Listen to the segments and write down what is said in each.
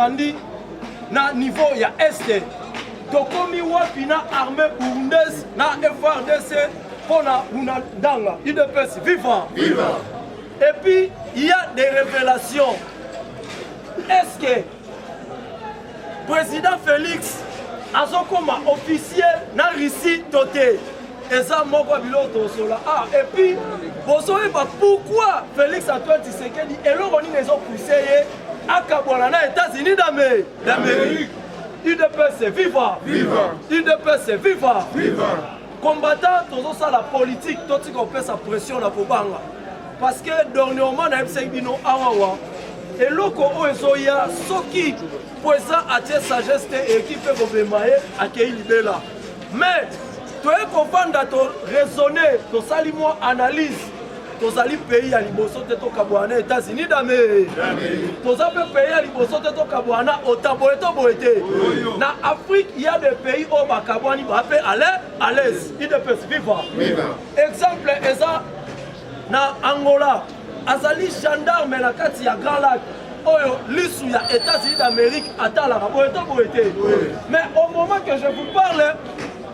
grandi na niveau ya Est. Tokomi wapi na armée burundaise na FRDC pour na Unandanga. UDPS, viva! Viva! Et puis, il y a des révélations. Est-ce que le président Félix a comme officiel na Russie toté? Et ça, moi, et puis, vous savez pourquoi Félix Antoine Tshisekedi et l'on les ont poussés à Kabouana, États-Unis d'Amérique. UDPS, viva! Viva! UDPS, viva! Viva! Combattant, tout ça, la politique, tout ce qu'on fait sa pression la Kobanga. Parce que dernièrement, on a eu un awawa. Et l'oko oezoya, ce qui présent à tes sagesse et qui peut vous démarrer à Kéilibela. Mais, tu es comprendre, tu raisonner, tu sali moi analyse, tu sali pays à Liboso, tu es au Kabouana, États-Unis d'Amérique. Tu as pays à Liboso, tu es au Kabouana, au Taboeto Boete. Dans l'Afrique, il y a des pays où Kabouani va faire à l'aise. Il ne peut se vivre. Exemple, na Angola, azali gendarme na kati ya Grand Lac. Oyo lisu ya États-Unis d'Amérique atala Boeto Boete. Mais au moment que je vous parle,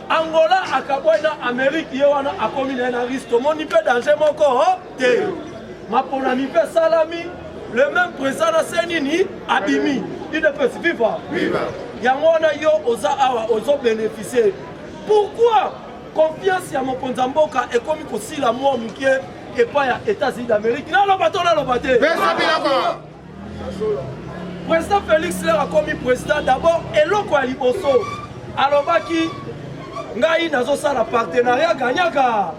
Angola akabwana Amérique yewana akomine na risque moni pe danger moko te mapona mi pe salami le même président na senini abimi il ne peut vivre yangona yo oza awa ozo bénéficier pourquoi confiance ya mokonza mboka ekomi kosila mo mukie epa ya États-Unis d'Amérique na lobato na lobate président Félix Lera komi président d'abord eloko ya liboso alobaki ngai nazosala partenariat gagnaka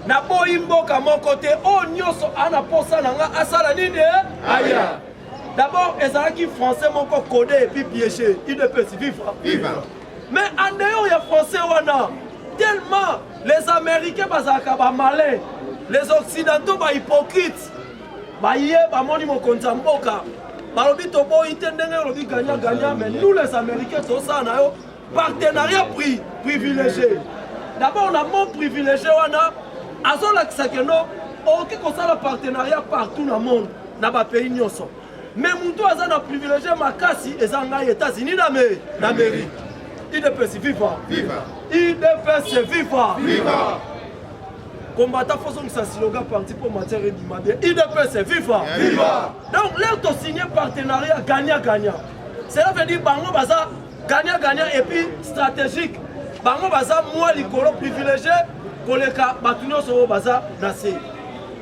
na boyi mboka moko te o nyonso ana posa na nga asala nini aya d'abord ezalaki français moko codé et puis piégé il ne peut vivre mais en dehors ya français wana tellement les américains bazalaka ba malin les occidentaux ba hypocrites baye bamoni mokonzi mboka balobi to boyi te ndenge lobi gagna mais nous les américains tosala na yo partenariat privilégié. D'abord, on a mon privilégié, on a aucun partenariat partout dans le monde, dans le pays. Mais mon tour a privilégié Makasi et les États-Unis d'Amérique. Il ne peut se vivre. Il ne peut se vivre. Combattant, il faut que ça slogan parti pour matière de l'immobilier. Il ne peut se vivre. Donc, là, tu as signé partenariat gagnant-gagnant. Cela veut dire que gagnant et puis stratégique. Bango baza moi likolo privilégié koleka batunyo so baza nase.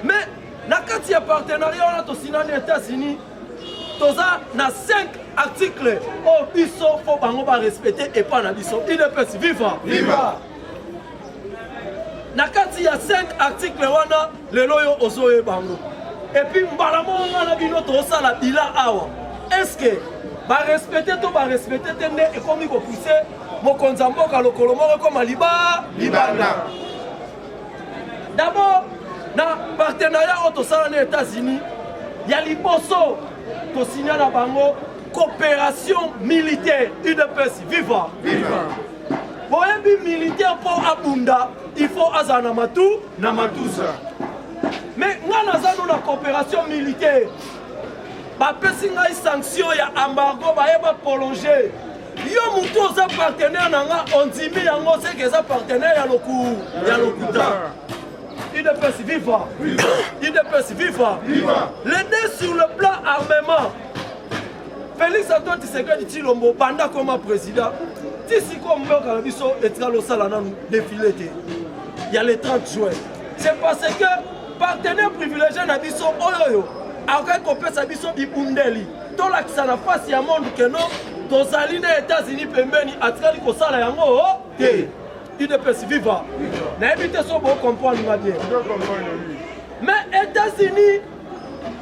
Mais na kati ya partenariat on a to signé aux États-Unis. Toza na 5 articles au biso faut bango ba respecter et pas na biso. Il ne peut vivre. Na kati ya 5 articles wana le loyo ozoye bango. Et puis mbala mo na bino to sala bila awa. Est-ce que ba respecter to ba respecter tende et comme il faut pousser mokonza mboka lokolo moko comme libanda. D'abord na partenariat auto sala les États-Unis, il y a liboso to signer na bango coopération militaire UDPS viva. Boyebi militaire pour abunda, il faut azana matu na matusa. Mais ngana zano na coopération militaire bapesi ngai sanction ya embargo bayeba prolonger yo mutu oza partenaire nanga ondimi yango seke eza partenaire ya lokuta il ne peut se vivre les deux sur le plan armement Félix Antoine Tshisekedi Tshilombo banda comme président tisiko mboka na biso etikalo sala nanu défilé te il y a le 30 juin c'est parce que partenaire privilégié na biso oyoyo après qu'on peut s'habiller bibundeli to la kisana face ya monde que non tozali na États-Unis pembeni atikali ko sala yango te il ne peut vivre na éviter so bon comprendre bien mais États-Unis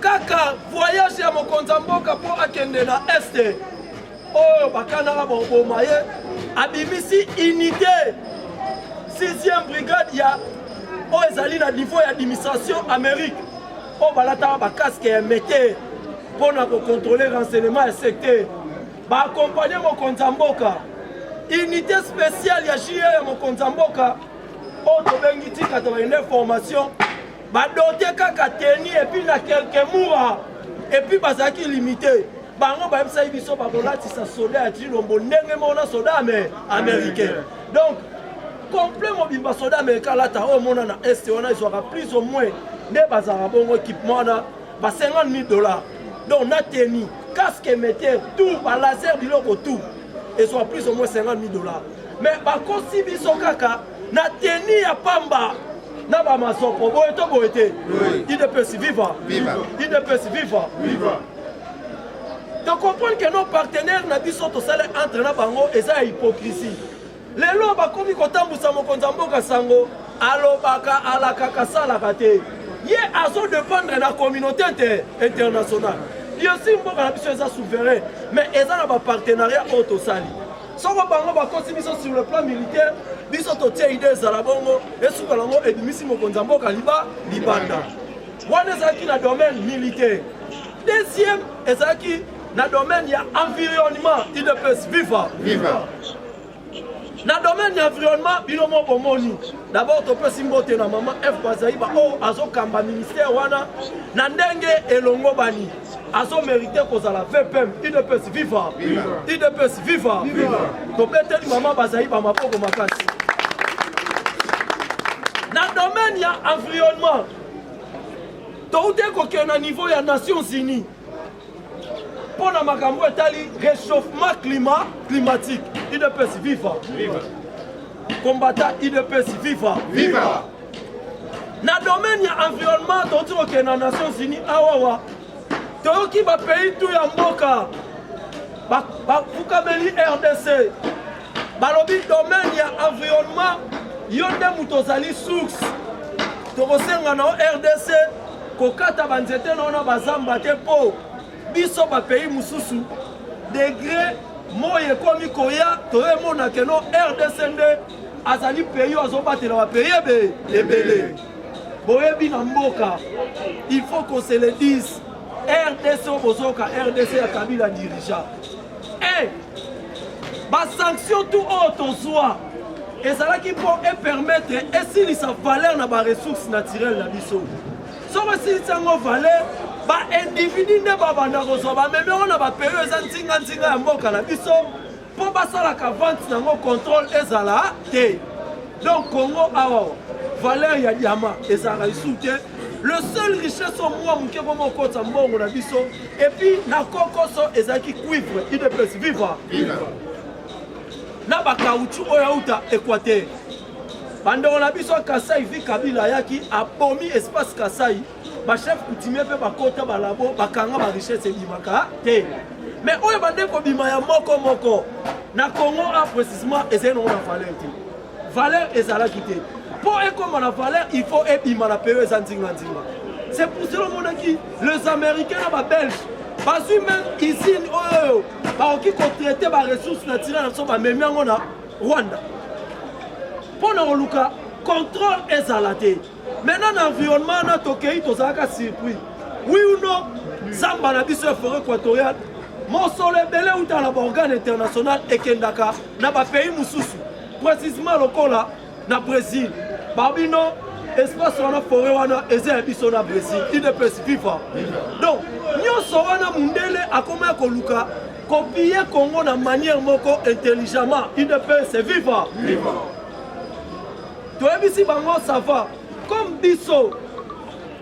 kaka voyage ya mokonza mboka pour akende na est oh bakana ba bomaye abimisi unité 6e brigade ya o ezali na niveau ya administration Amérique. On va la casque et mettre pour contrôler le renseignement et secteur. Va accompagner mon Konzamboka. Unité spéciale, il y a JR mon Konzamboka. On a une formation. Va doter Kakateni et puis il y a quelques mois. Et puis Bazaki limité. bango bayebisa biso bakolatisa soda ya Chilombo ndenge mona soda américain. Donc complet mobimba soda américain lata oyo mona na est wana ezwaka plus ou moins nde bazala bongo équipement na ba $50 000. Donc na teni casque émetteur tout ba laser biloko tout et soit plus ou moins $50 000. Mais bakosi biso kaka na teni ya pamba na ba masoko boye to boye IDPS viva IDPS viva. Tu comprends que nos partenaires na biso to sale entre na bango eza hypocrisie. Lelo bakomi kotambusa mokonzi mboka sango alobaka alakaka salaka te. Ye azo dépendre na communauté internationale. Bien sûr mboka na biso eza souverain, mais eza na ba partenariat auto sali. Soko bango bakosi biso sur le plan militaire, biso to tie idée za la bongo esuka lango ebimisi mokonzi mboka libanda. Wana ezaki na domaine militaire. Deuxième ezaki na domaine ya environnement IDPS viva. Na domaine ya environnement bilomo bomoni. D'abord to pesi mbote na maman F Bazaiba o azokamba ministère wana na ndenge elongo bani. Azo mérité kozala VPM IDPS viva. IDPS viva. To beteli maman Bazaiba mapoko makasi. Na domaine ya environnement to ute ko na niveau ya Nations Unies. Pour la makambo etali réchauffement climatique IDPS viva. Combattant IDPS viva. Na domaine ya environnement to ke na Nations Unies awawa toyoki ba pays tout ya mboka ba fukameli RDC balobi domaine ya environnement yonde mutozali source to kosenga na RDC kokata banzete na bazamba te po biso ba pays mususu degré moye komi koya toye mona ke no RDC nde azali pays azobatela ba pays ebele boyebi na mboka il faut qu'on se le dise RDC bozoka RDC ya Kabila dirigeant ba sanction tout autre soit ezalaki pour permettre esilisa valeur na ba ressources naturelles na biso soko esilisa ngo valeur ba individu ne babanda kozwa bameme ona baperiode eza ntinga ya mboka na biso mpo basalaka vente nango contrôle ezala te. Donc Congo awa valeur ya diama ezalaka isu te. Le seul richesse au moi moke komo okotisa mbongo na biso et puis na kokoso ezalaki cuivre IDPS viva na bakauchu oyo auta Équateur bandeko na biso Kasai vi Kabila yaki abomi espace Kasai ba chef coutumier pe bakota balabo bakanga ba richesse ebimaka te. Mais oyo bandeko bima ya moko na Congo a précisément ezeno na valeur te. Valeur ezalaki te. Pour comme la valeur, il faut ebima la période zanzinga. C'est pour cela que les Américains et les Belges, parce que même ici, qui traiter les ressources naturelles, même en Rwanda. Pour nous, contrôle est zalaté. Maintenant, l'environnement, notre pays, tout ça, surpris. Oui ou non, Zamba na biso forêt équatoriale, mon soleil belé ou dans l'organe international et Kendaka, n'a pas pays mususu. Précisément le cas là, na Brésil. Babino, espace wana forêt wana eza biso na Brésil, IDPS viva. Donc, nyonso wana mundele akoma koluka copier Congo na manière moko intelligemment, IDPS viva. Toyebisi bango ça va. Comme biso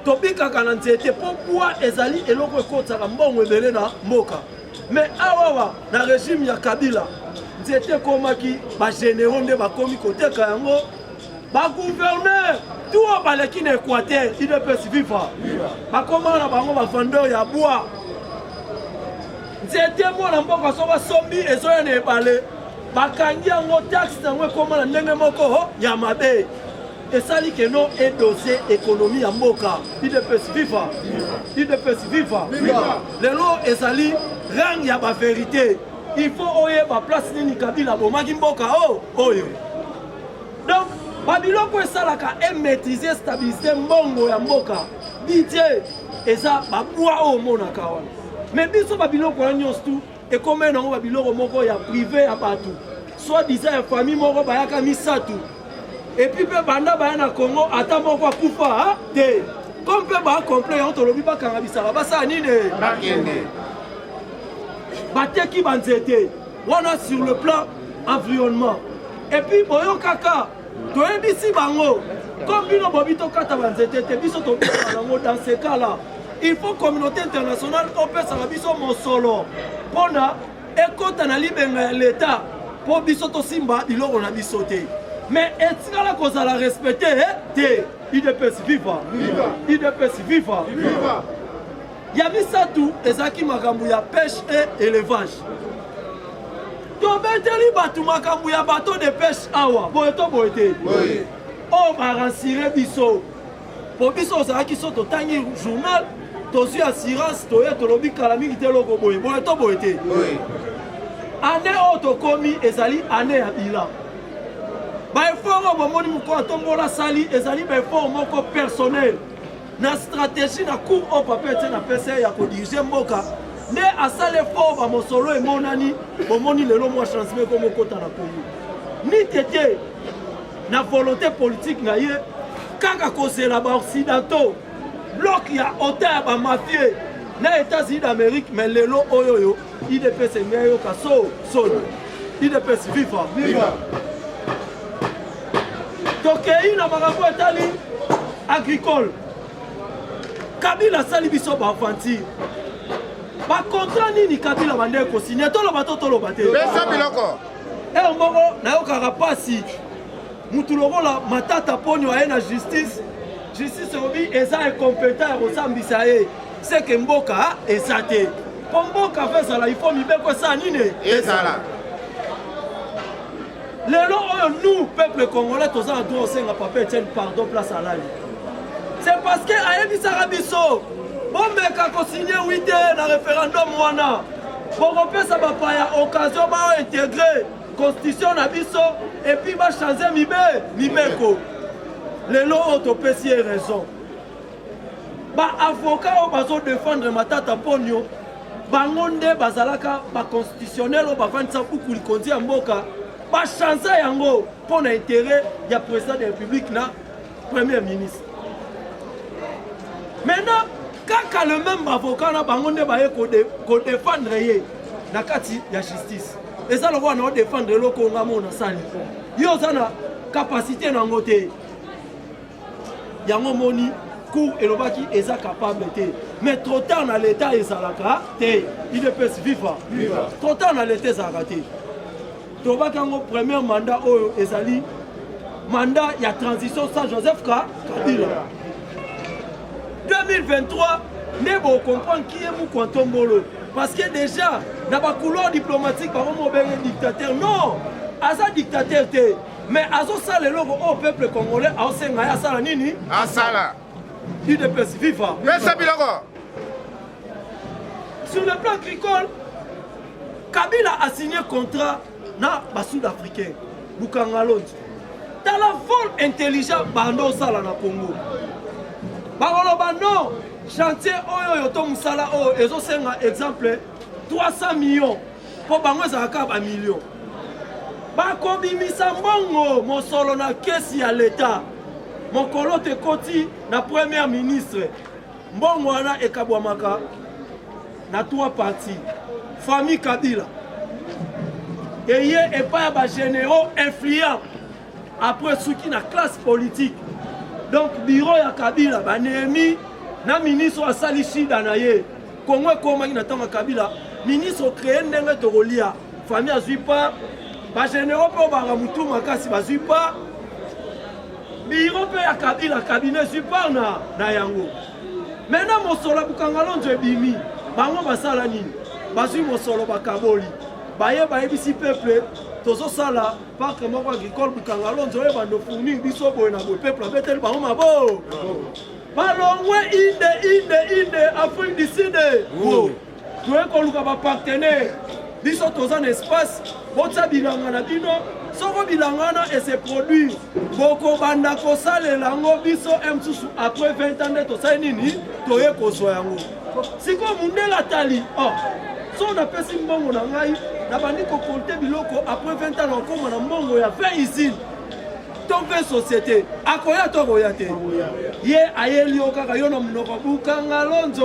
tobika kana nzete pourquoi ezali eloko ekotaka mbongo ebele na mboka. Mais awawa na régime ya Kabila nzete komaki ba généraux nde bakomi koteka yango. Ba gouverneur tout baleki na Équateur IDPS viva bakoma na bango ba vendeur ya bois nzete mwana mboka so basombi ezoya na ebale bakangi yango taxe nango ekoma na ndenge moko ya mabe esali ke no edose économie ya mboka IDPS viva IDPS viva lelo ezali rang ya ba vérité il faut oyeba place nini Kabila bomaki mboka oyo. Donc babiloko esalaka maîtriser stabilité mbongo ya mboka budget eza babwa o monaka wana. Mais biso babiloko ya nyonso tu ekoma nango babiloko moko ya privé ya bato soit disant ya famille moko bayaka misatu et puis pe banda baya na Congo ata moko akufa te comme pe ba complet on tolobi bakanga bisaka basala nini bakende. bateki banzete wana sur le plan environnement. Et puis boyo kaka toyebisi bango comme bino bobi tokata banzete te biso tobisa bango dans ce cas là il faut communauté internationale opesa na biso mosolo pona ekota na libenga ya l'état po biso tosimba biloko na biso te mais etikala kozala respecté te IDPS viva IDPS viva ya bisatu ezaki makambo ya pêche et élevage tobeteli batu makambo ya bateau de pêche awa boye to boye te o baransire biso po biso ozalaki so totangi journal tozwi assurance toye tolobi kala mingi te eloko boye boye to boye te ane oyo tokomi ezali ane ya bilan baeffort oyo bomoni moko atombola asali ezali baeffort moko personnel na stratégie na cour oyo papa ete na pese ya kodirige mboka nde asali effort bamosolo emonani bomoni lelo mwa chancement komokota na Congo ni tete na volonté politique na ye kaka kozela baoccidentaux bloc ya ota ya bamafie na États-Unis d'Amérique mais lelo oyoyo IDPS engeyoka solo IDPS viva tokei na makambo etali agricole Kabila asali biso baaventure bakontrat nini Kabila bande kosigne toloba to toloba te pesa biloko moko nayokaka pasi mutu lokola Matata Ponyo aye na justice obi eza incompétent ya kosambisa ye seke mboka eza te po mboka fe ezala ifo mibeko esa nini ezala lelo oyo nous peuple congolais toza na droit osenga papa Etienne pardon place alali c'est parce que ayebisaka biso bomeka kosigne 8 na référendum wana bokopesa bapaya occasion baointégrer constitution na biso epuis bachange mibeko lelo oyo topesi ye raison baavocat oyo bazodefendre Matata Ponyo bango nde bazalaka baconstitutionnel oyo bavandisa buku likonzi ya mboka bachange yango mpo na intérêt ya président de la république na premier ministre maintenant kaka le même avocat na bango nde baye kodefendre ye na kati ya justice eza lokola na odefendre eloko onga mo na sali yo oza na capacité nango te yango moni cour elobaki eza capable te mais trop tard na l'état ezalaka te IDPS viva trop tard na l'état ezalaka te tobaki yango premier mandat oyo ezali mandat ya transition sans Joseph Kabila 2023 nde bocomprendre qui est Moukouanto Mbolo parce que déjà na bakouloir diplomatique par mobenge dictateur non aza dictateur te mais azosala eloko au peuple congolais aosenga ye asala nini asala IDPS viva pesa biloko sur le plan agricole Kabila a signé contrat na basud-africain Bukanga Londi tala vol intelligent bando osala na Congo bakoloba non chantier oyo to musala oyo ezosenga exemple 300 millions po bango ezalaka ba millions bakobimisa mbongo mosolo na kesi ya l'État mokolo te koti na premier ministre mbongo wana ekabwamaka na 3 parties famille Kabila eye epai ya bagénéraux influents après souki na classe politique donc bureau ya Kabila banemi na ministre asali shida na ye Congo ekomaki na ntango ya Kabila ministre créé ndenge tokolia famille azwi pas bagénéraux mpe obanga mutu makasi bazwi pas bureau mpe ya Kabila cabinet zwi pas na yango maintenant mosolo Bukanga Londi ebimi bango basala nini bazwi mosolo bakaboli baye bayebisi peuple tozosala parc moko agricole Bukanga Londi oyo bando fournir biso boye na boye peuple abeteli bango mabo balongwe inde Afrique du Sud toye koluka bapartenaire biso toza na espace botia bilanga na bino soko bilanga wana ese produire bokobanda kosalela yango biso mosusu après 20 ans nde tosali nini toye kozwa yango sikoyo mundele atali so napesi mbongo na ngai nabandi kokolte biloko après 20 ans nakoma na mbongo ya 20 usines to 20 société akoya to akoya te ye ayeli yo kaka yo na monoko Bukanga Londi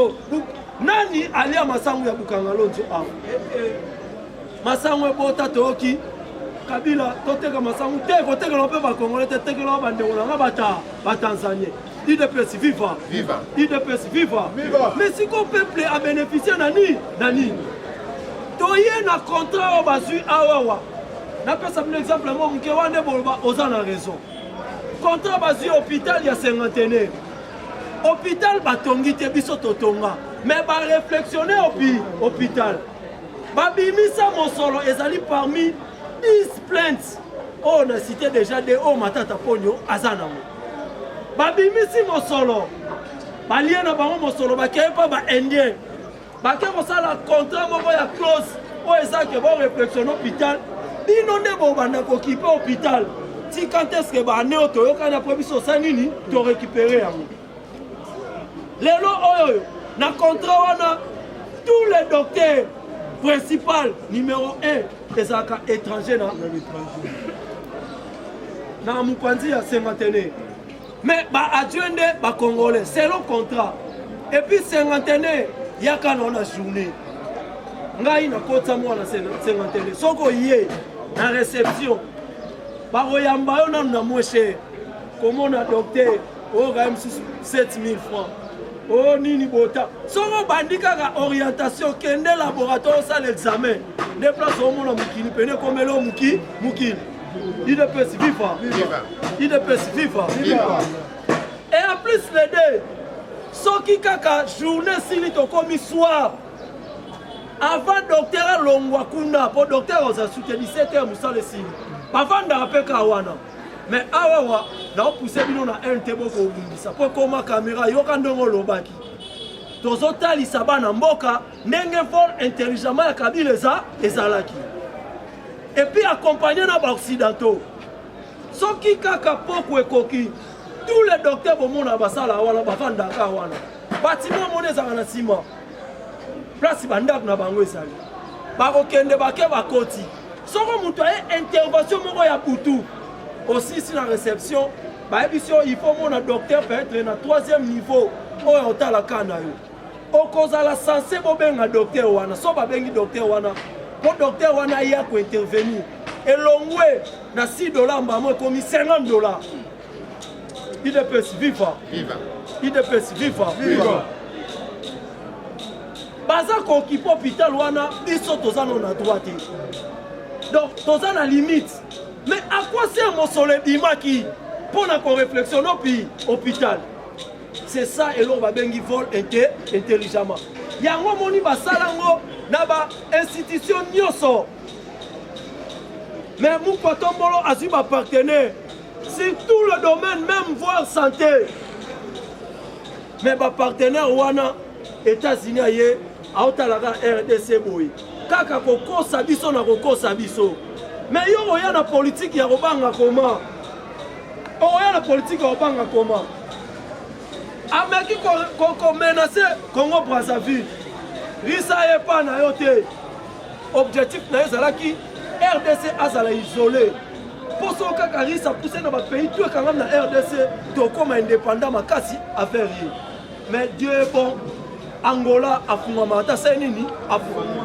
nani alia masango ya Bukangalonzo awa masango ebota toki Kabila toteka masango te koteka lope ba Congolais te teka lo bandeko na ba Tanzanie IDPS viva viva IDPS viva viva mais si ko peuple a bénéficié nani toye na contrat o bazui awawa na pesa un exemple mo mke wande bolba ozana raison contrat bazui hôpital ya 50 hôpital batongi te biso totonga mais ba réflexionner hôpital babimisa mosolo ezali parmi 10 plaintes. On a cité déjà des hauts matata pogno azanamo. Babimisi mosolo. Baliena bango mosolo bakeye pa ba indien. Bakeye kosala contrat moko ya clause o ezake bon réflexion hôpital. Bino nde bo banda ko kipe hôpital. Si quand est-ce que ba neo to yokana probiso sanini to récupérer yango. Lelo oyo na contrat wana tous les docteurs principal numéro 1 des étrangers na mupanzi ya 51 mais ba adjoindé ba congolais c'est le contrat et puis 51 yaka na journée ngai na kota mwana 51 soko yé na réception ba oyamba yo na mweshe comment na docteur o ga 7000 francs. Oh nini bota soko bandika ka orientation kende laboratoire ça l'examen déplace au monde mukini pene komelo mukini IDPS viva IDPS viva et en plus les deux soki kaka journée sili to komi soir avant docteur longwa kuna pour docteur oza soute 17h musale sili bavanda apeka wana mais awawa na poussé bino na un tebo ko bundisa po koma caméra yoka ndongo lobaki tozotalisa bana mboka ndenge fort intelligemment ya Kabila ezalaki et puis accompagné na ba occidentaux soki kaka poko ekoki tous les docteurs bomona basala wana bavanda ka wana bâtiment moneza na sima place bandako na bango ezali bakokende bake bakoti soko mutu aye intervention moko ya butu aussi si la réception il faut mon docteur peut être na 3e niveau au hôtel kana yo okozala censé bobenga docteur wana so babengi docteur wana pour docteur wana ya ko intervenir et longwe na $6 mbamo komi $50 IDPS viva IDPS viva baza ko occupé hôpital wana biso tozana na droite donc tozana limite. Mais à quoi sert mon soleil d'imaki pour la réflexion au pays hôpital? C'est ça et l'on va bien qui vole intelligemment. Il y a un moment où basalango naba institution nyoso. Mais mon patombolo a su ma partenaire. C'est tout le domaine, même voire santé. Mais ma partenaire wana États-Unis aye a otalaga RDC boy. Kaka koko sabiso na koko sabiso. Mais yo oya na politique ya robanga comment? Oya na politique ya robanga comment? Ameki ko menacer Congo Brazzaville. Risa ye pa na yo te. Objectif na ezalaki RDC azala isolé. Pour so kaka risa pousser na ba pays tout quand même na RDC to comme indépendant makasi affaire yi. Mais Dieu est bon. Angola a fumamata c'est nini?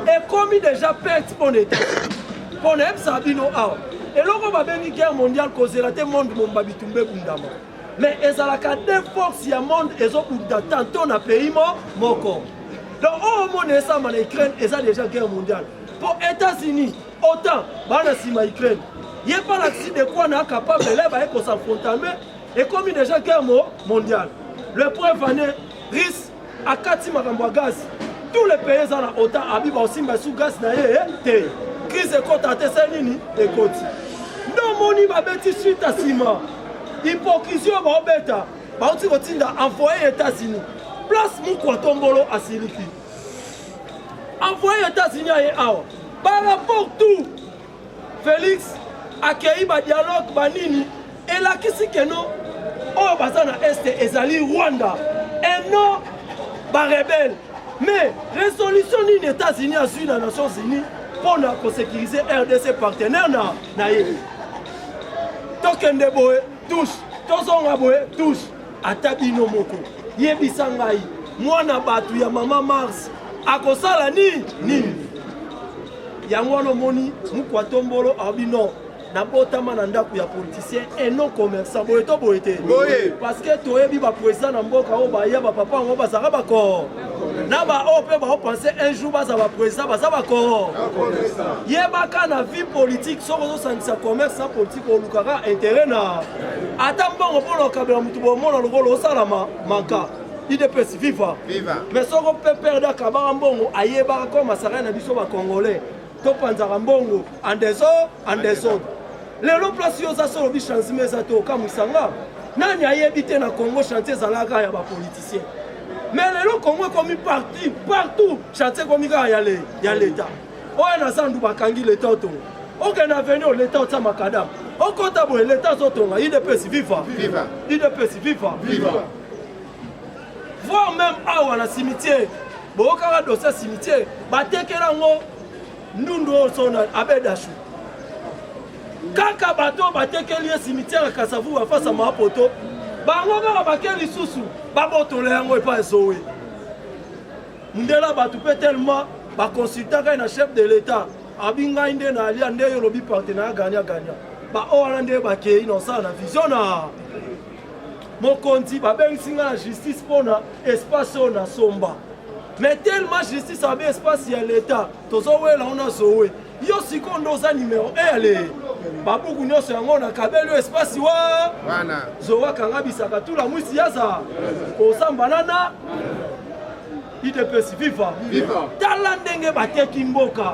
Et comme déjà perte pour l'état. Pour ne sabino awa et loko babengi guerre mondiale causera te monde momba bitumbe bundama mais ezalaka deux forces ya monde ezo bunda tantôt na pays moko donc au monde esa na Ukraine eza déjà guerre mondiale pour États-Unis autant bana sima Ukraine yé pas l'accident de quoi na capable là ba ko s'affronter et comme déjà guerre mondiale le preuve année risque à kati makambo gaz tous les pays za autant abiba aussi sous gaz na te crise écoute c'est nini écoute non moni babeti suite à sima hypocrisie ba obeta ba uti kotinda envoyer États-Unis place mukwa tombolo asiliki envoyer États-Unis aye awa par rapport tout Félix accueilli ba dialogue banini et la kisikeno o bazana est ezali Rwanda et non ba rebelle mais résolution ni États-Unis a suivi les Nations Unies pour sécuriser RDC partenaire na ye. Tokende boye touche, tozonga boye touche. Atabino moko. Yebisa ngai mwana batu ya mama Mars akosala nini yango wana omoni Mukwatombolo abino na botama na ndako ya politicien et non commerçant boye to boye te parce que toyebi ba président na mboka o ba ya ba papa ngo bazaka bako na ba o pe ba penser un jour baza ba président baza bako yebaka na vie politique soko zo sangisa commerce na politique o lukaka intérêt na ata mbongo polo kabela mutu bo mona lokolo osalama manka IDPS viva mais soko pe perdre kabara mbongo ayebaka comme asaka na biso ba congolais to panzaka mbongo en désordre lelo place yo za solo bi changement za to kamusanga nani ayebi te na Congo chantier zalaka ya ba politicien mais lelo Congo comme partout chantier comme ya l'état oya na sandu bakangi l'état to oke na venir l'état ta makadam okota boye l'état zotonga IDPS viva IDPS viva voir même awa na cimetière bokaka dossier cimetière batekela ngo ndundu osona abedashu kaka bato batekeli cimetière Kasavu face à Mapoto bango kaka bakeli susu babotole yango epa ezowe ndela bato pe tellement ba consultant na chef de l'état abinga inde na alia nde yo lobi partenaire gagna ba owana nde bakei non ça na vision na mokonzi babengisinga na justice pona espace na somba mais tellement justice a bien espace ya l'état tozowela ona zowe yo sikondo za numéro 1 ale babuku nyonso yango na kabelo espace wana zowa kanga bisaka tula mwisi yaza osambana na IDPS viva tala ndenge bateki mboka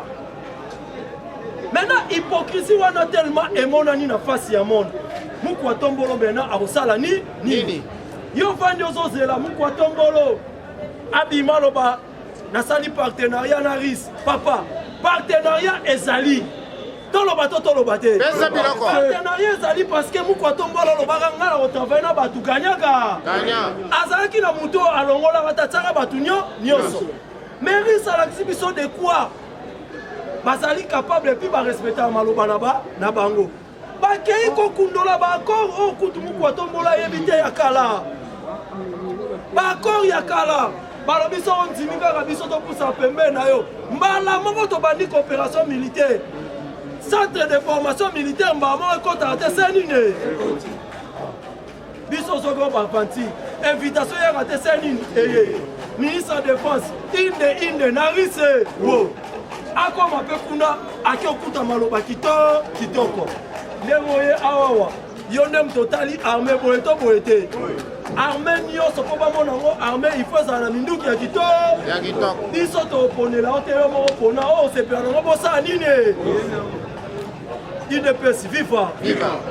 maintenant hypocrisie wana tellement emonani na face ya monde Mukwatombolo bena akosala nini yo vandi ozozela Mukwatombolo abima loba nasali partenariat na RIS papa partenariat ezali toloba to toloba te partenariat ezali parce que Mukwatombolo lobaka ngala otravaille na batu ganyaka azalaki na muto alongola batatsaka batu nyonso mais RIS alakisi biso de quoi bazali capable et puis ba respecter maloba na bango bakei kokundola ba accord o kutu Mukwatombolo yebite ya kala ba accord ya kala balobi so ondimi kaka biso topusa pembe na yo mbala moko tobandi coopération militaire centre de formation militaire mbala moko ekotaka te se nini biso soko bapanti invitation yaka te se nini eye ministre de défense inde na rise wo akoma mpe kuna aki okuta maloba kitoko ndenge oye awawa yo nde mtotali armé boye to boye te armée nyonso mpo bamona yango armée il faut ezala na minduki ya kitoko biso toponela o te yo moko pona oyo osepela nango bosala nini IDPS viva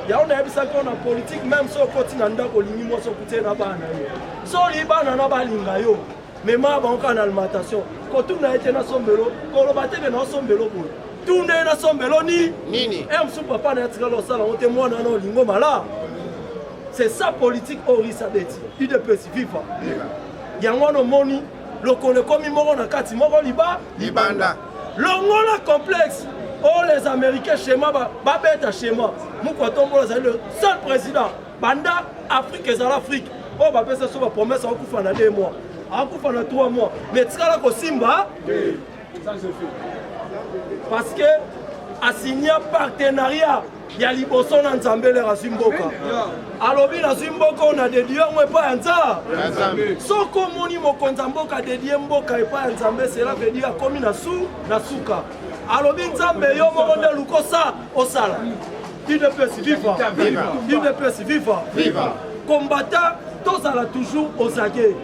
yango nayebisaki na politique même so okoti na ndako olingi mwasi okutie na bana yo so oli bana na balinga yo mema bango kaka na alimentation kotuna ye te na sombelo koloba teke na osombelo boye tuna ye na sombelo nini mosu papa na ya tikala osala yango te mwana na olingo mala. C'est ça politique orisa beti IDPS viva yango no moni lokole komi moko na kati moko libanda longola complexe oh les américains schéma ba beta schéma Mukwatombolo c'est le seul président banda Afrique et l'Afrique oh ba pesa so ba promesse akufa na 2 mois akufa na 3 mois mais tikala ko simba ça se fait parce que a signé partenariat ya liboso na nzambe le razwi mboka alobi nazwi mboka ona dedie yango epai ya nzambe soko omoni mokonzi ya mboka dedie mboka epai ya nzambe cela veut dire akomi na suka alobi nzambe yo moko nde lukosa osala IDPS viva combattant tozala toujours ozage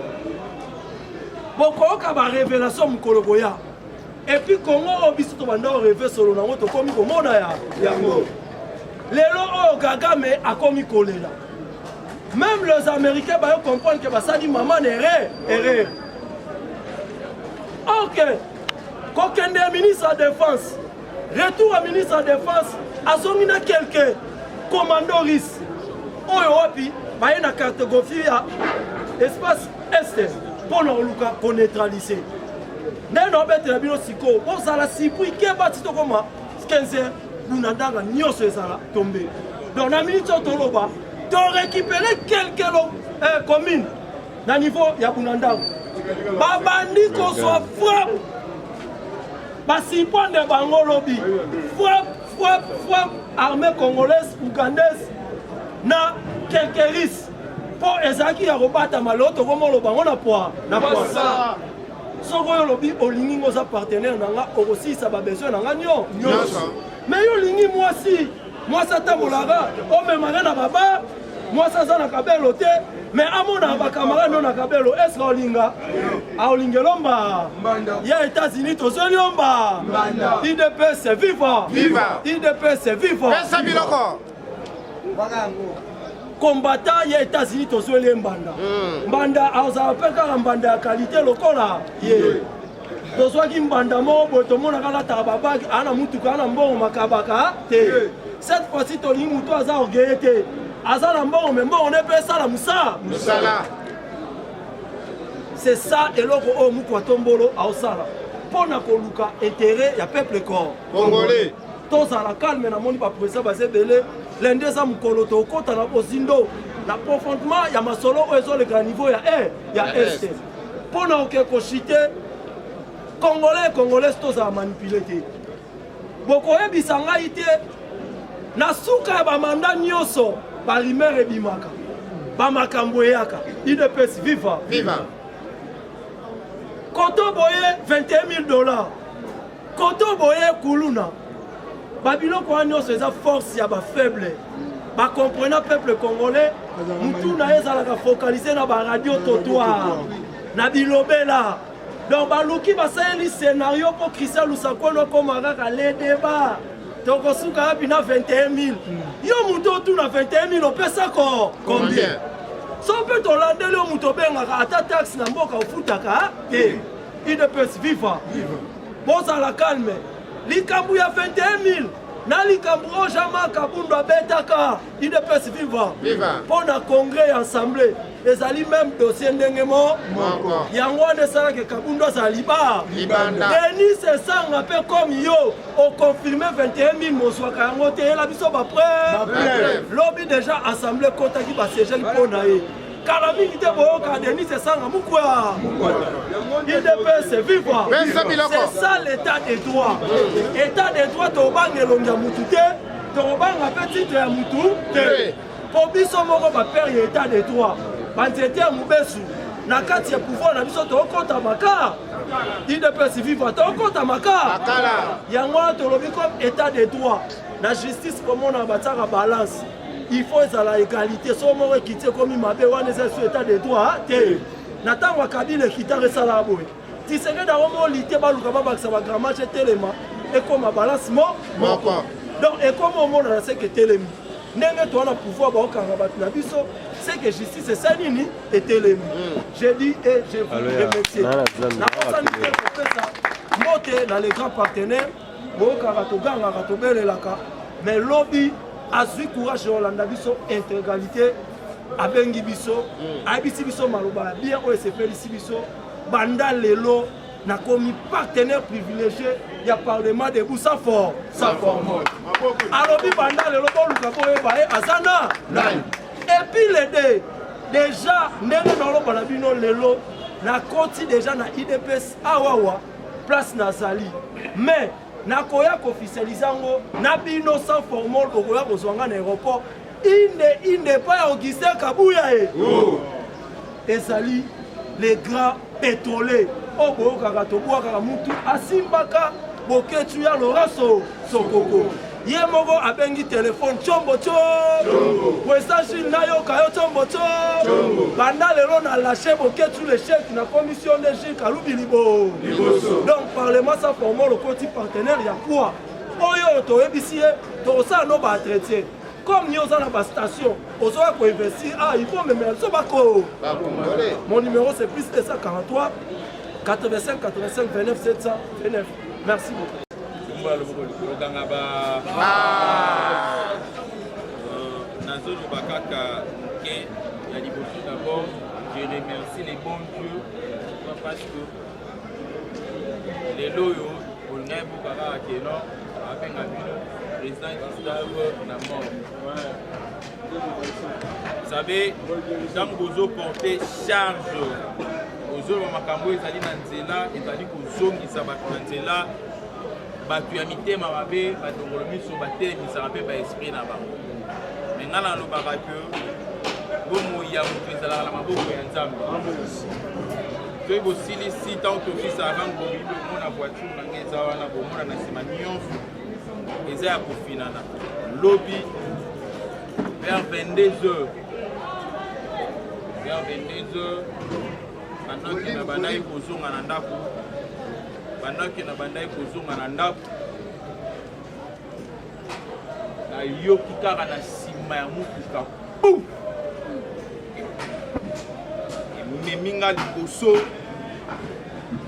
bokoyoka barévélation mokolo boya et puis Congo oyo biso tobanda oreve solo nango tokomi komona yango lelo oyo Kagame akomi kolela même les Américains bayo comprendre que basali maman erreur ok kokende ministre de défense retour à ministre de défense azongi na quelqu'un commandoris oyo wapi baye na cartographie ya espace est mpona koluka koneutraliser ndenge obetela bino sikoyo bozala sipui ke bati tokoma 15h bunandanga nyonso ezala tombe donc na minute oyo toloba to récupérer quelques communes na niveau ya bunandanga babandi kozwa frappe basimpone bango lobi frappe armée congolaise ougandaise na Kekeris po ezaki ya kobata malo tokomolo bango na poa soko yo lobi olingi ngoza partenaire nanga okosisa ba besoin nanga nyonso mais yo lingi mwasi atambolaka omemaka na baba mwasi aza na kabelo te mais amona bakamarade no na kabelo est-ce que olinga aolingelo mba ya États-Unis tozoli omba IDPS viva IDPS viva pesa biloko combattant ya États-Unis tozoli mbanda azala pe kaka mbanda ya qualité lokola ye tozwaki mbanda moko boye tomonaka alataka babagi ana mutuka ana mbongo makabaka te cette fois-ci tolingi mutu aza orgueille te aza na mbongo me mbongo ne mpe esala musala c'est ça eloko oyo mutu atombolo aosala mpo na koluka intérêt ya peuple congolais tozala calme namoni baprésident baza ebele lende eza mokolo tokota na bozindo na profondement ya masolo oyo ezoleka niveau ya este mpo na oke koshite congolais tozala manipule te bokoyebisa ngai te na suka ya bamanda nyonso balimere ebimaka bamakambo eyaka IDPS viva koto boye $21,000 koto boye kuluna babiloko wana nyonso eza force ya bafaible bakomprena peuple congolais mutu na ye ezalaka focalize na baradio totoire na bilobela donc baluki basaleli scénario mpo Christian Lusakweno okoma kaka le débat tokosuka yapi na 21,000 yo mutu otuna 21,000 opesa combien so mpe tolandeli yo mutu obengaka ata taxe na mboka ofutaka te IDPS viva bozala calme likambo ya 21,000 na likambo oyo Jean-Marc Kabundu abetaka IDPS viva mpo na congrès ya assemblée ezali même dossier ndenge moko yango wana esalaki Kabundu azala libanda Denis Esanga mpe komi yo okonfirme 21,000 mozwaka yango te yela biso bapreuve lobi déjà assemblée ekotaki basiégeli mpo na ye kala mingi te boyoka Denis Esanga mukwa IDPS viva c'est ça l'état des droits état des droits tobanga elongi ya mutu te tokobanga mpe titre ya mutu te po biso moko bapere ya état des droits banzete ya mobesu na kati ya pouvoir na biso tokota maka IDPS viva tokota maka yango wana tolobi comme état des droits na justice komona batiaka balance il faut ezala égalité so moko ekiti ekomi mabe wana eza sur état des droits te na ntango akabila ekitaka esalaka boye Tshisekedi yango moli te baluka babakisa bagramage etelema ekoma balance moko donc ekoma omonana seke etelemi ndenge towana pouvoir baokanga bato na biso c'est que justice esa nini etelemi je dis et je vous remercie nakosani te kopesa mbote na les grands partenaires bookaka togangaka tobelelaka mais lobi azwi courage olanda biso intégralité abengi biso ayebisi biso maloba bien oyo esepelisi biso banda lelo nakomi partenaire privilégié ya parlement debout sa forme alobi banda lelo boluka boyeba ye azana et puis les déjà ndenge naoloba na bino lelo nakoti déjà na IDPS awawa place nazali mais nakoya koofficialize yango na bino sans formol okoya kozwanga na aéroport inde pa ya Augustin Kabuya ezali les grands pétroliers oyo boyokaka tobwakaka mutu asimbaka boketu ya Laurent Sokoko ye moko abengi telefone chombo wesagile nayoka yo chombo banda lelo na lâché boketu le chef na commission de Gilles Kalubi liboso donc parlement sa forme lokoti partenaire ya poids oyo toyebisi ye tokosala no baentretien comme ni oza na bastation ozoya koinvestir il faut memela biso bako mon numéro c'est plus 243 85 85 29 729 merci beaucoup d'abord, je remercie les bons dieux parce que les loyaux, on est beaucoup à Kénon, avec un président Gustave Namor. Vous savez, quand vous portez charge tozoloba makambo ezali na nzela ezali kozongisa bato na nzela bato ya mitema mabe badongolo miso batelemisaka mpe baesprit na bango me ngai nalobaka ke bomoi ya moto ezalaka na maboko ya nzambe soki bosilisi ntango tofisa avant bobi bomona voiture nange eza wana bomona na nsima nyonso eza ya kofinana lobi vers 22h pendant que na bandai kozonga na ndako nayoki kaka na nsima ya motuka bum ememinga liboso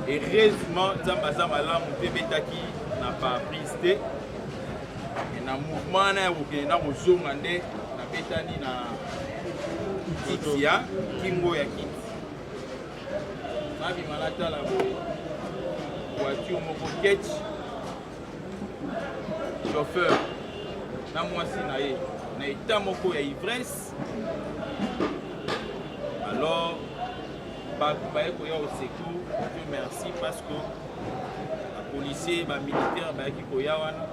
heureusement nzambe aza malamu mpe betaki na pare-brise te na mouvement wana ya kokende na kozonga nde nabetani na kiti ya kingo ya kiti nabima natala voiture moko ketch chauffeur na mwasi na ye na eta moko ya ivresse alors baye koya au secours Dieu merci parce que bapolicier bamilitaire bayaki koya wana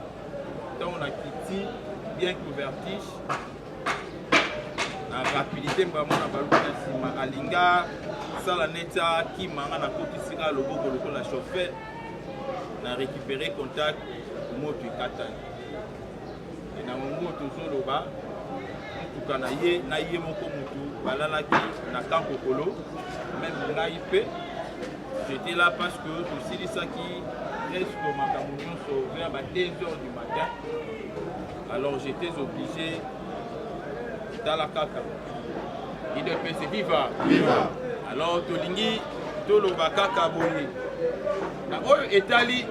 ntango na kiti bien que vertige na rapidité mbamona baluki na nsima alinga sala neti akimanga na kotisika loboko lokola chauffeur na récupéré contact moto ekatani na mongo tozoloba motuka na ye moko motu balalaki na kankokolo même ngai mpe j'étais là parce que tosilisaki presque makambo nyonso vers 2h du matin alors j'étais obligé tala kaka idps viva alors tolingi toloba kaka boye na oyo etali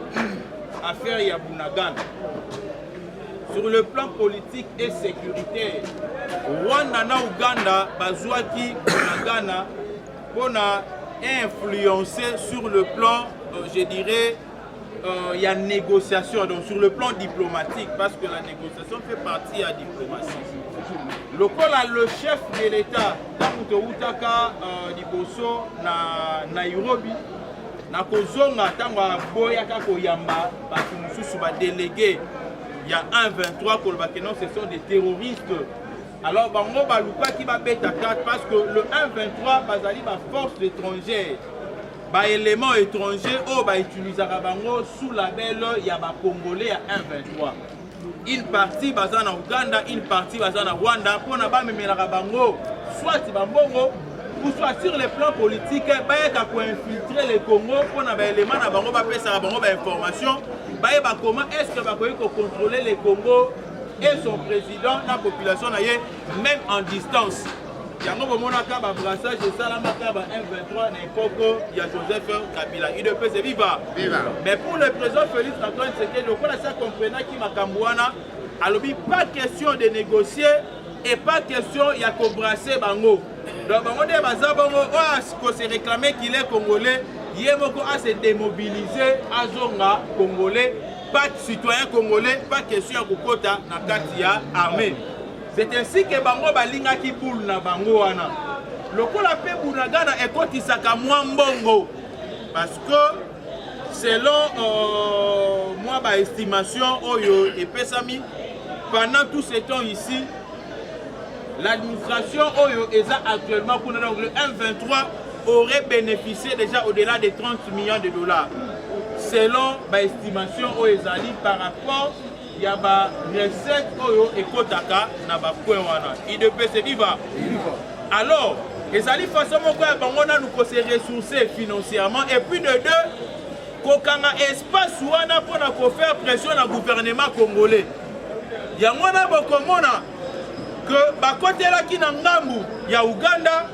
affaire ya Bunagana sur le plan politique et sécuritaire Rwanda na Uganda bazwaki Bunagana pona influencer sur le plan je dirais il y a négociation donc sur le plan diplomatique parce que la négociation fait partie de la diplomatie. Le chef de l'État Tamuto Utaka Liboso na Nairobi na kozonga tango boya kako yamba batu mususu ba délégué il y a 1-23 kolbake non ce sont des terroristes. Alors bango baluka ki ba beta 4 parce que le 1-23 bazali ba force étrangère. Ba éléments étrangers oh ba utilisaka bango sous label ya ba congolais à 1-23. Une partie baza na Uganda, une partie baza na Rwanda pour na ba memelaka bango soit bambongo ou soit sur le plan politique ba yaka ko infiltrer le Congo pour na ba éléments na bango ba pesa bango ba information ba yeba comment est-ce que ba ko contrôler le Congo et son président la population na ye même en distance. Yango bomonaka ba brassage et salamaka ba M23 na époque ya Joseph Kabila IDPS viva. Mais pour le président Félix Antoine Tshisekedi le quoi ça comprenait qui makambo wana alobi pas question de négocier et pas question ya ko brasser bango. Donc bango de baza bango ko se réclamer qu'il est congolais, yemoko a se démobiliser azonga congolais, pas de citoyen congolais, pas question ya kokota na kati ya armée. C'est ainsi que bango balinga ki boule na bango wana. Lokola pe Bunagana ekotisaka mwa mbongo parce que selon moi ba estimation oyo epesami pendant tout ce temps ici l'administration oyo eza actuellement pour donc le M23 aurait bénéficié déjà au-delà de 30 millions de dollars selon ba estimation oyo ezali par rapport il y a des recettes et kotaka na ba point wana IDPS viva. Alors les alliés façon moko ya bango na nous se ressourcer financièrement et puis de deux kokanga espace wana pour na ko faire pression na gouvernement congolais yango na bokomona que ba kotela ki na ngambu ya Uganda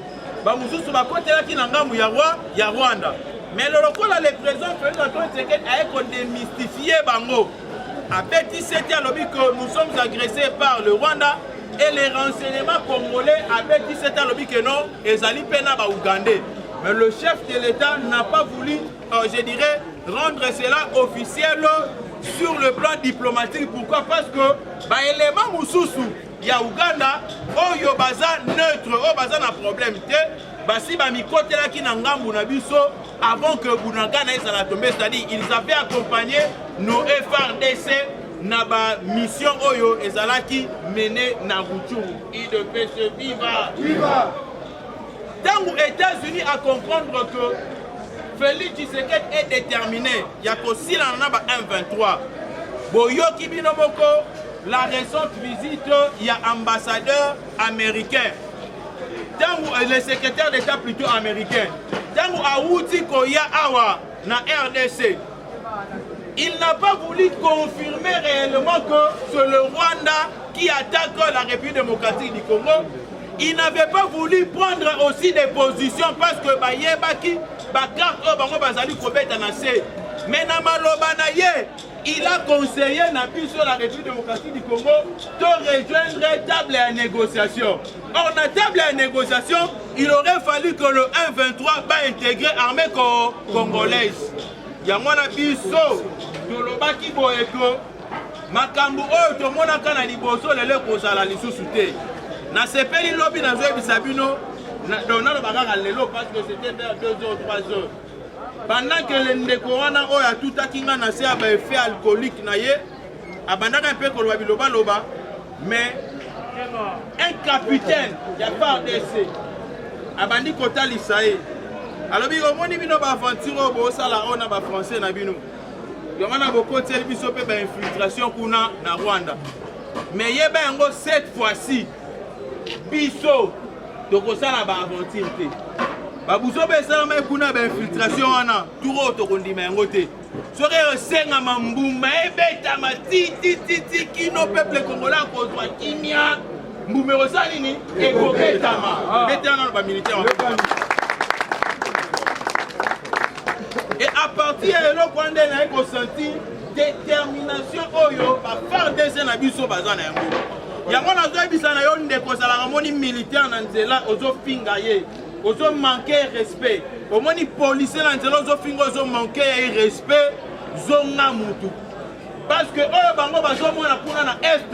ba mususu ba kotela ki na ngambu ya Rwanda mais le lokola le président Félix Antoine Tshisekedi a ko démystifier bango. Avec 17 ans, nous sommes agressés par le Rwanda et les renseignements congolais avec 17 ans, que non, ils allaient peiner à Ougandais. Mais le chef de l'État n'a pas voulu, je dirais, rendre cela officiel sur le plan diplomatique. Pourquoi? Parce que l'élément Moussousou, il y a Ouganda, il y a neutre, il y a un problème. basi bamikotelaki na ngambu na biso avant que Bunagana ezala tombé, c'est-à-dire ils avaient accompagné nos FRDC na ba mission oyo ezalaki mené na Rutshuru. IDPS viva! Viva! Tant aux États-Unis à comprendre que Félix Tshisekedi est déterminé, il y a aussi la 1-23. Boyoki Binomoko, la récente visite, il y a ambassadeur américain. Tant le secrétaire d'État plutôt américain. Tant Aouti Koya Awa na RDC. Il n'a pas voulu confirmer réellement que c'est le Rwanda qui attaque la République démocratique du Congo. Il n'avait pas voulu prendre aussi des positions parce que Bayebaki, Bakar, Bango Bazali Kobet Anase. Mais Namalobanaye, il a conseillé sur la République démocratique du Congo de rejoindre la table à négociation. Or, dans la table à négociation, il aurait fallu que le 1-23 va intégrer l'armée congolaise. Il y a un biso, Dolobaki Boeko, Makambu Oyo, Monaka na Liboso, le Kozala Lissousouté. Na sepeli lobby na Zoé Bisabino, dans le bagarre à l'élo parce que c'était vers 2 heures, 3 heures. Pendant que les Ndekowana Oya tout à Kinga na se aba effet alcoolique na ye, abandaka un peu Koloba Biloba Loba, mais un capitaine, il y a pas d'essai, abandi Kota Lisae. Alors, il y a une aventure au Sala, on a français na bino. Il y a beaucoup de infiltration na Rwanda. Mais il y a cette fois-ci, biso, donc ça la aventure. Babuzo besala mai kuna ba infiltration wana, turo to kondima ngote. Sore senga mambuma ebeta matiti titi kino peuple congolais ko zwa kimia. Mbumero salini e ko betama. Betana ba militaire. Et à partir de là, quand on a senti détermination, oyo, va faire des abisso bazana yango. Yango na zo ebisa na yo ndeko sala moni militaire na nzela ozo fingaye, ozo manquer respect. Omoni policier na nzela ozo finga ozo manquer respect, zonga mutu. Parce que oyo bango bazo mona kuna na est,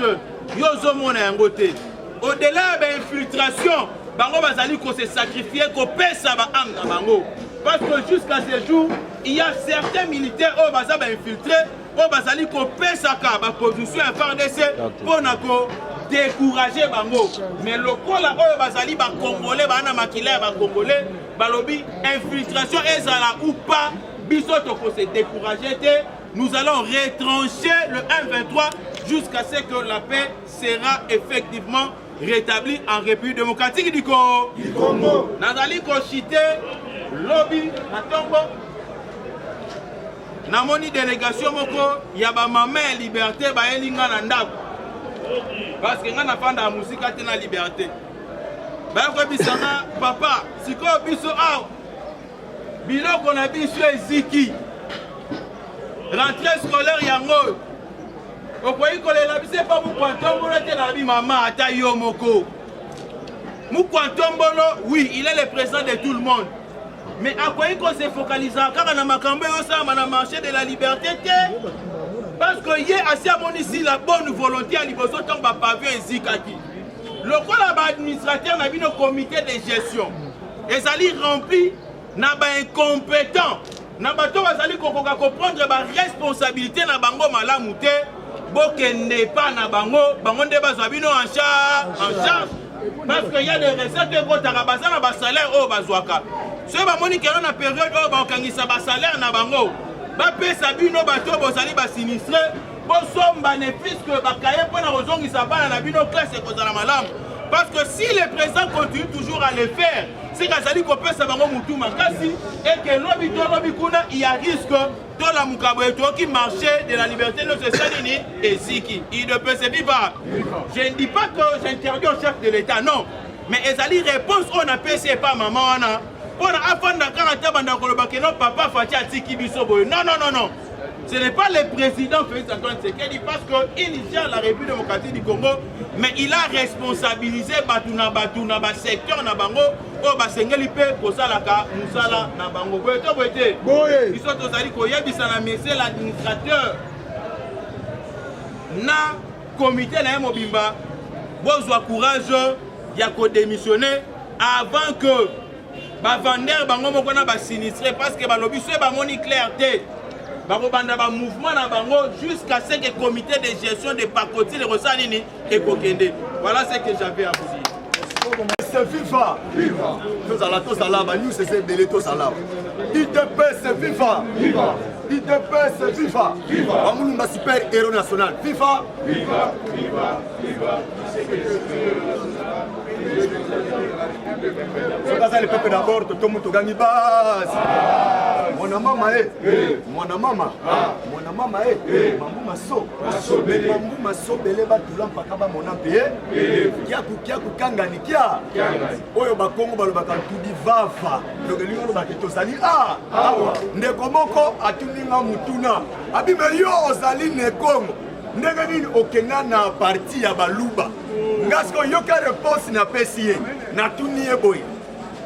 yo zo mona yango te. Au-delà de l'infiltration, bango bazali ko se sacrifier ko pesa ba anga bango. Parce que jusqu'à ce jour, il y a certains militaires qui sont infiltrés, qui ont coupé sa position FARDC pour décourager Bango. Mais le coup là, les Congolais, les Congolais, les infiltration est là ou pas, se décourager. Nous allons retrancher le 1-23 jusqu'à ce que la paix sera effectivement rétablie en République démocratique du Congo. Nazali Koshite. Lobby, Natombo, Namoni délégation moko, yaba maman liberté, ba elinga na ndako. Parce que ngana fanda musique atena liberté. Ba ko bisanga papa, siko biso aw. Biloko na biso eziki. Rentrée scolaire yango. Okoyi kolela bise pa mu kwantombo te na bi maman ata yo moko. Mu kwantombo oui, il est le président de tout le monde. Mais à quoi il se focalise car on a macambé au marché de la liberté parce que y a assez ici la bonne volonté à l'Iboso tant que pavé et zikaki. Le rôle administrateur n'a vu nos comités de gestion. Et ça li rempli n'a pas incompétent. N'a pas tout azali comprendre la responsabilité na bango malamute bokende pas na bango bango nde bazabino en charge. Parce qu'il y a des recettes qui sont en salaire au bazouaka. Si vous avez une période où vous avez un salaire, vous avez un bateau, vous avez sinistré, vous avez un bénéfice que vous avez un classe. Parce que si le président continue toujours à le faire, c'est que ça dit qu'on peut savoir et que il y a risque de la Mukabueto qui marchait de la liberté de ce Salini et Ziki. Il ne peut se vivre. Je ne dis pas que j'interdis au chef de l'État, non. Mais Ezali réponse, on a payé pas maman. On a afin de papa Fatia Tiki Bisobo. Non, non, non, non. Ce n'est pas le président Félix Antoine Tshisekedi parce qu'il gère la République démocratique du Congo, mais il a responsabilisé Batuna secteur na bango au Basengeli pe Kosalaka Musala na bango. Ils sont tous allés koyebisa na monsieur l'administrateur na comité na Mobimba bozwa courage ya ko démissionner avant que bavandeur bango moko na basinistre parce que balobi so bamoni clair te bakobanda bamouvement na bango jusqu'à ce que comité de gestion de pacotille rosala nini ekokende. Voilà ce que j'avais à vous dire. C'est FIFA. Tous à la news c'est belé tous à la. ITP c'est FIFA. ITP c'est FIFA. Amulumba super héros national. FIFA. C'est le peuple d'abord, tout le monde gagne base. Mon maman mon maman mamou maso, mais mamou maso belé ba tout l'empaka mon ampé. Kia kanga ni kia. Oyo ba Kongo ba lobaka tout di vava. Donc lingo ba to sali ndeko moko atuninga mutuna. Abi melio ozali ne Kongo. Ndenge nini okenga na parti ya baluba. Ngasko yoka réponse na pesiye na tuniye boy.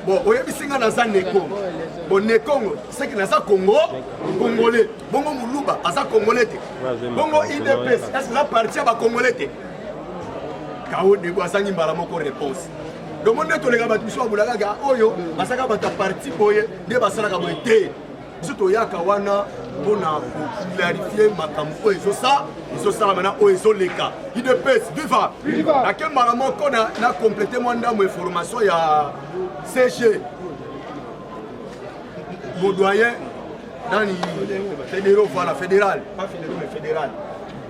Bon, oyebisinga na za Nekongo. Bon Nekongo, c'est que na za Congo, Congolais. Bongo Muluba, asa Congolais. Bongo IDPS, est-ce que la partie ba Congolais te? Kao de boasangi mbala moko réponse. Donc on est tous les gars batu so bulaka ga oyo, basaka bata parti boye, de basala ka boye te. Surtout yaka wana pona clarifier makambo ezo ça maintenant ezo leka. IDPS viva. Na ke mbala moko na compléter moi ndamo information ya CG. Mon doyen dans les fédéraux, voilà, fédéral, pas fédéral mais fédéral.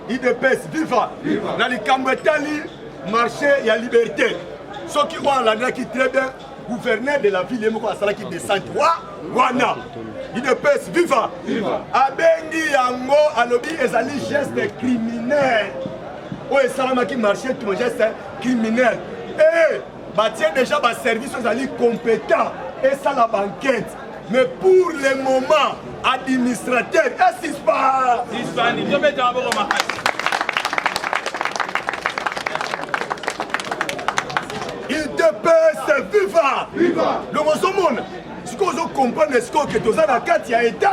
IDPS viva. Dans les Cambetali marché il y a liberté. Ceux qui voient là qui très bien gouverneur de la ville et moko asala qui descend wana. IDPS viva. Abengi yango alobi ezali geste criminel. O esalama qui marché tout geste criminel. Et bâtir déjà ba service ezali compétent et ça la banquette. Mais pour le moment administrateur est-ce pas IDPS viva. Donc on se montre. Ce qu'on veut comprendre, c'est que tout ça, la carte, il y a état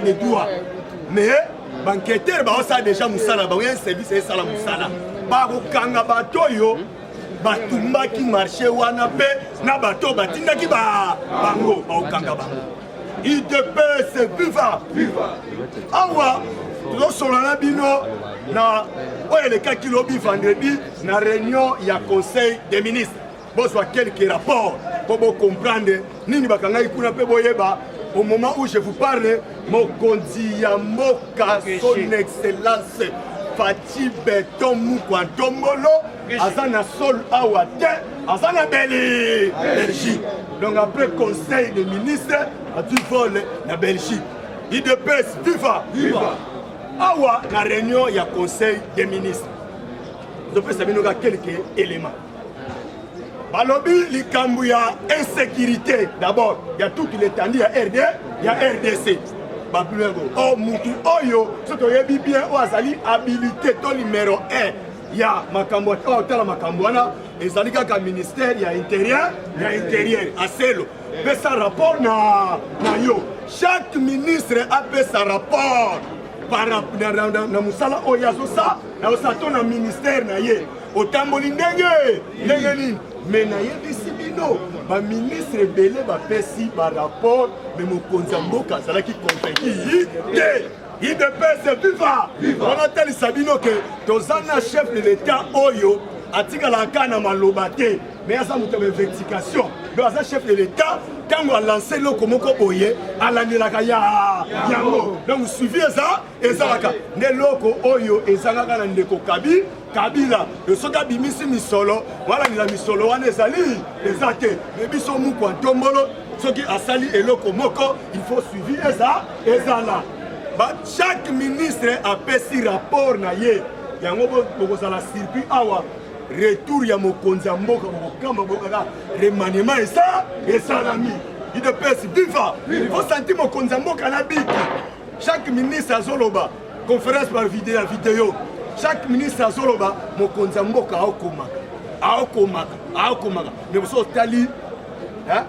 de droit. Mais, banqueteur, ça a déjà moussala, il y a un service, c'est ça la moussala. Baro kanga batoyo, batumba qui marchait wana pe, na bato batinda qui bango, baro kanga bango. IDPS viva. Awa, tout le solana bino, na, oye le cas qui lobby vendredi, na réunion, il y a conseil des ministres. Bon, soit quelques rapports pour comprendre. Nini bakanga ikuna pe boyeba. Au moment où je vous parle, mon Kondiyamoka, son excellence, Fati Beton Moukwantombolo, Azana Sol Awate, Azana Belgique. Donc après conseil des ministres, à du vol la Belgique. IDPS viva. Awa, la réunion, il y a conseil des ministres. Je peux savoir quelques éléments. Balobi likambu ya insécurité. D'abord, il y a tout l'étendue, il y a RD, il y a RDC. Babulego. Oh, Moutou Oyo, c'est que bien Oazali habilité ton numéro 1. Il y a Makamboana, oh, tala Makamboana, et Zalika ka ministère, il y a intérieur, à Selo. Mais ça rapport na yo. Chaque ministre a fait sa rapport. Par rapport na Moussala Oyazo ça, na Osato na ministère na ye. Otamboli ndenge nini. Mais na yebisi bino ba ministre belé ba pesi ba rapport mais mo konzamboka sala qui convaincu IDPS viva. On a tel sabino que tozana chef de l'état oyo atika la kana malobate mais asa muto vexation donc asa chef de l'état quand on a lancé le komoko boye alandelaka yango donc suivi ça ezalaka ne loko oyo ezalaka na ndeko Kabila le soka bimisi misolo voilà la misolo wana ezali ezate mais biso mukwa tombolo soki asali eloko moko il faut suivi ezala ba chaque ministre a pesi rapport na ye yango bokozala circuit awa retour ya mokonzi ya mboka bokamba bokaka remaniement esalami IDPS viva. Il faut sentir mokonzi ya mboka na biki. Chaque ministre azoloba conférence par vidéo. Chaque ministre azoloba mokonzi ya mboka aokomaka mais boso tali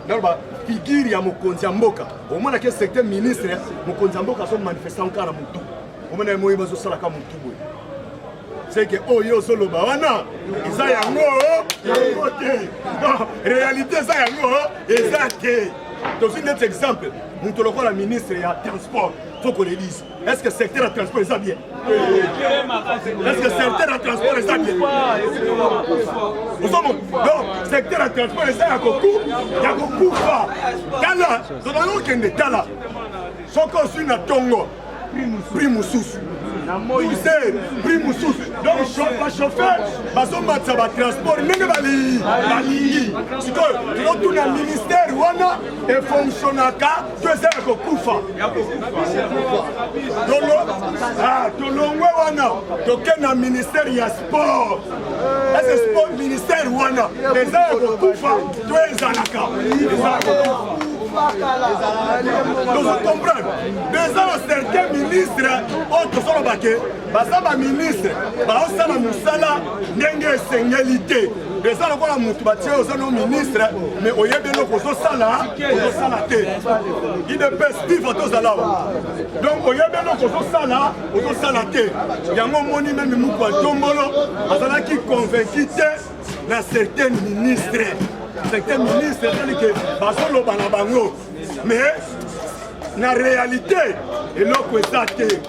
naloba figure ya mokonzi ya mboka omona ke secteur ministre mokonzi ya mboka so manifestant kala mutu omona moyi bazo sala ka mutu boy c'est que oyo solo bawana eza yango te. Réalité eza yango eza te. Dans un autre exemple, nous te la ministre et à transport, il faut qu'on le dise. Est-ce que le secteur de transport est bien? Est-ce que le secteur de transport est bien? Nous sommes donc, le secteur de transport est bien. Il y a beaucoup de Tala, nous avons qu'un de Tala. Ce qu'on suit dans Tongo, Primoussous. Primoussous. Donc, le chauffeur, il va transport, il va aller. Si tu retournes dans le ministère, il fonctionne à cas, tu es un Koufa. Tu es un ministère, il y a sport. Est-ce que sport ministère, tu es un Koufa, tu es un Aka. Nous comprenons. Déjà, certains ministres, autres sont baqués. Basaba ministre, basaba musala, n'enge sengalité. Déjà, on voit mutu batie aux ministres, mais au yébé no koso sala te. Il ne peut vivre tous à l'heure. Donc au yébé no koso sala te. Yango moni même mukwa tombolo, basala qui convaincu dans certains ministres. Certains ministres, c'est-à-dire que basolo banabango. Mais la réalité, et l'autre est athée.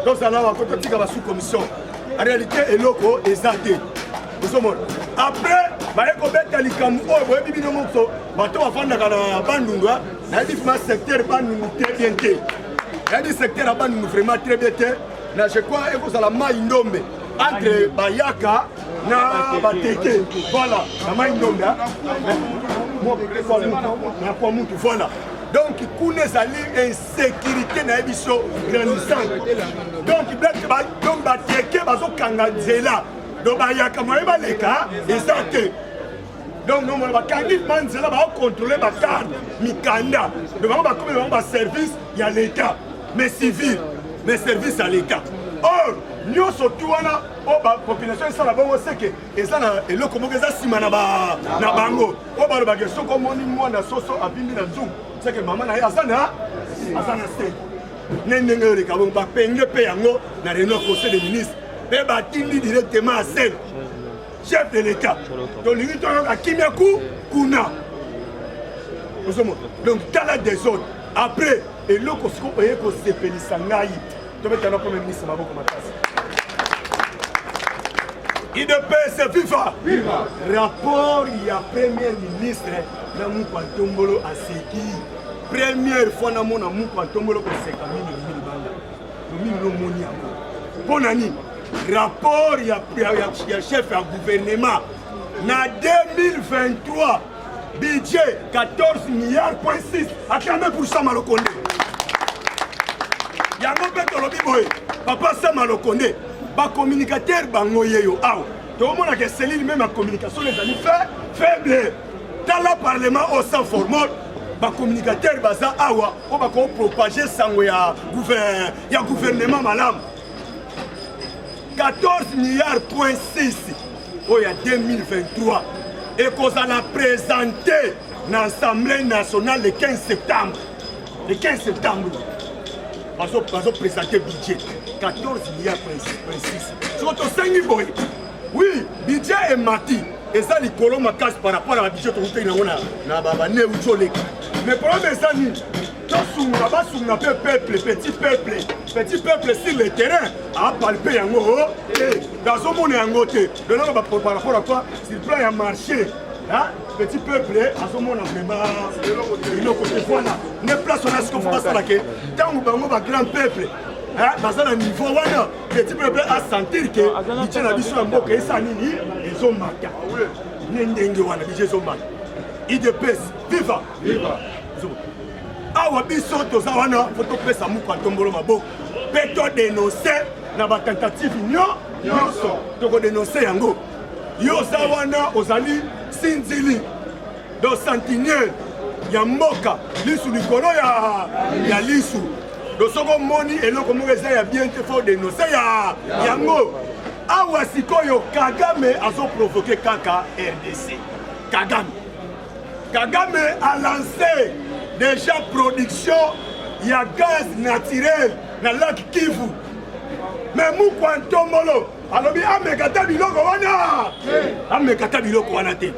Donc ça là, on va continuer à sous-commission. La réalité est l'autre est athée. Après, il y a des secteurs très bien. Il y a des secteurs vraiment très bien. Je crois que c'est la maïndombe entre Bayaka et Bateke. Voilà, la maïndombe. Voilà. Donc, il y a une insécurité dans les bisous grandissantes. Donc, il y a des gens donc, il y a des gens qui donc, nous avons contrôlé la carte, Mikanda. Nous avons un service, il y a l'État, mais civil, mais service à l'État. Or, nous surtout, la population, c'est que les gens sont na bango. C'est que maman a Azana, conseil des ministres, mais batindi directement à celle, chef de l'État. Donc, lui, à Kimiakou, Kuna. Donc, dans la désordre, après, et l'autre, on est qu'on s'est fait Sangaï. Tu veux le premier ministre, Maboko Matassa. IDPS FIFA. Rapport, il y a premier ministre, Namou Tombolo à Seki. Première fois, Namou Tombolo à Seki. Bonani. Rapport, il y a chef à gouvernement. En 2023, budget 14 milliards,6 à 40% Malokonde. Il y a un peu de papa Samalokonde. Les communicateurs bangoyeyo aw tout le monde a que cellule même en communication les amis faible dans le parlement au sein formal les communicateurs baza awa on va propager sango ya gouvernement malam 14 milliards,6 au ya 2023 et qu'on a présenté dans l'Assemblée nationale le 15 septembre Ils ont présenté le budget 14 milliards,6. Sur ton 5 000 oui, le budget est mati. Et ça, les colons me cassent par rapport à la budget de l'Union. Mais le problème est ça, petit peuple sur le terrain a palpé en haut. Dans ce monde, par rapport à quoi, s'il plan un marché. Petit peuple, à ce moment vraiment, voilà. Les places on a ce qu'on fait ça là que tant que on va grand peuple, dans un niveau voilà, petit peuple a sentir que il tient la vision en boca et ça nini, ils ont marqué. N'endengue wana, ils ont marqué. IDPS, viva. Ah wabiso toza wana, faut que ça mouka tombolo mabo. Peto dénoncer na ba tentative nyonso, toko dénoncer yango. Yo zawana ozali Sinzili, dans Sentinelle, il y a Moka, l'issue du colo, il y a l'issue. Dans ce moni, et là, comme vous avez bien fort dénoncé, il y a Mo. Awasiko yo Kagame a provoqué Kaka RDC. Kagame a lancé déjà production, il y a gaz naturel dans le lac Kivu. mais mukwa ntombolo alobi amekata biloko wana amekata biloko wana te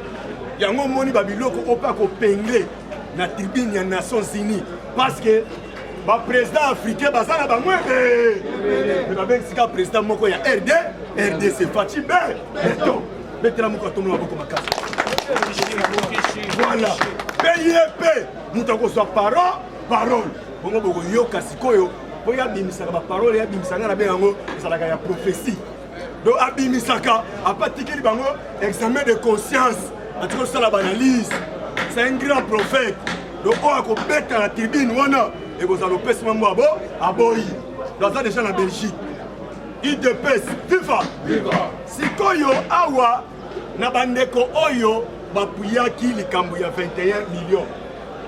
yango moni babiloko opa kopengle na tribune ya Nations Unies parce que président africain baza na bamwebe me babengisi président moko ya RDC Fachi Beto betela moko atombola maboko makasi voilà mpe ye mpe moto akozwa parole bongo bokoyoka sikoyo po yabimisaka baparole yabimisaka na be yango ezalaka ya prophétie donc abimisaka apatikeli bango examen de conscience atika kosala baanalyse c'est un grand prophète donc oyo akobeta na tribune wana ekozala opesima mbo aboyi donc aza déjà na Belgique UDPS viva sikoyo awa na bandeko oyo bapuyaki likambo ya 21 millions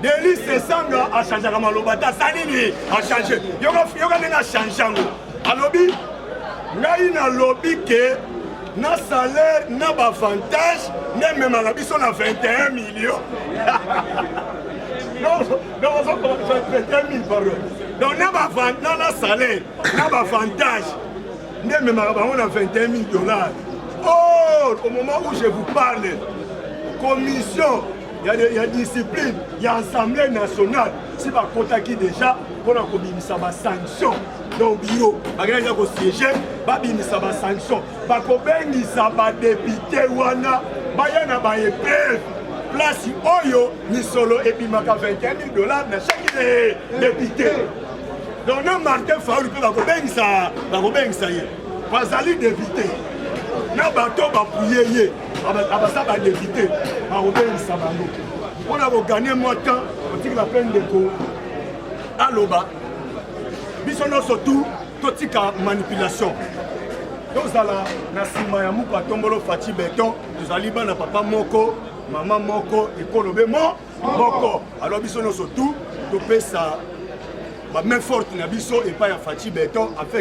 Delis Sesanga a changé à Malobata, Salini a changé. Yoga n'a changé. Alobi, n'a lobby que na salaire, n'a avantage, n'a même à la bison à 21 millions. Non, 21 000 par an. Donc, n'a salaire, n'a avantage, n'a même à la 21 000 $. Oh, au moment où je vous parle, commission. Il y a discipline, il y a assemblée nationale. Si par contre qui déjà, pour la commission, ça va sanction dans le bureau. Par exemple, il y a siège, ça va sanction. Par contre, ça va député wana, il y a une place oyo ni solo et puis maka 21 000 $, na chaque député. Donc on a marqué Faoul peut va ça y est. Bazali député. Na bato ba pouyer abasa ba député ba obéissance bango on a gagné moins de temps on dit la peine de ko aloba biso no surtout totika manipulation donc zala na sima ya muko atombolo Fachi Beto tozali bana papa moko maman moko ekolobe moko alors biso no surtout to pesa ba main forte na biso et pas ya Fachi Beto afin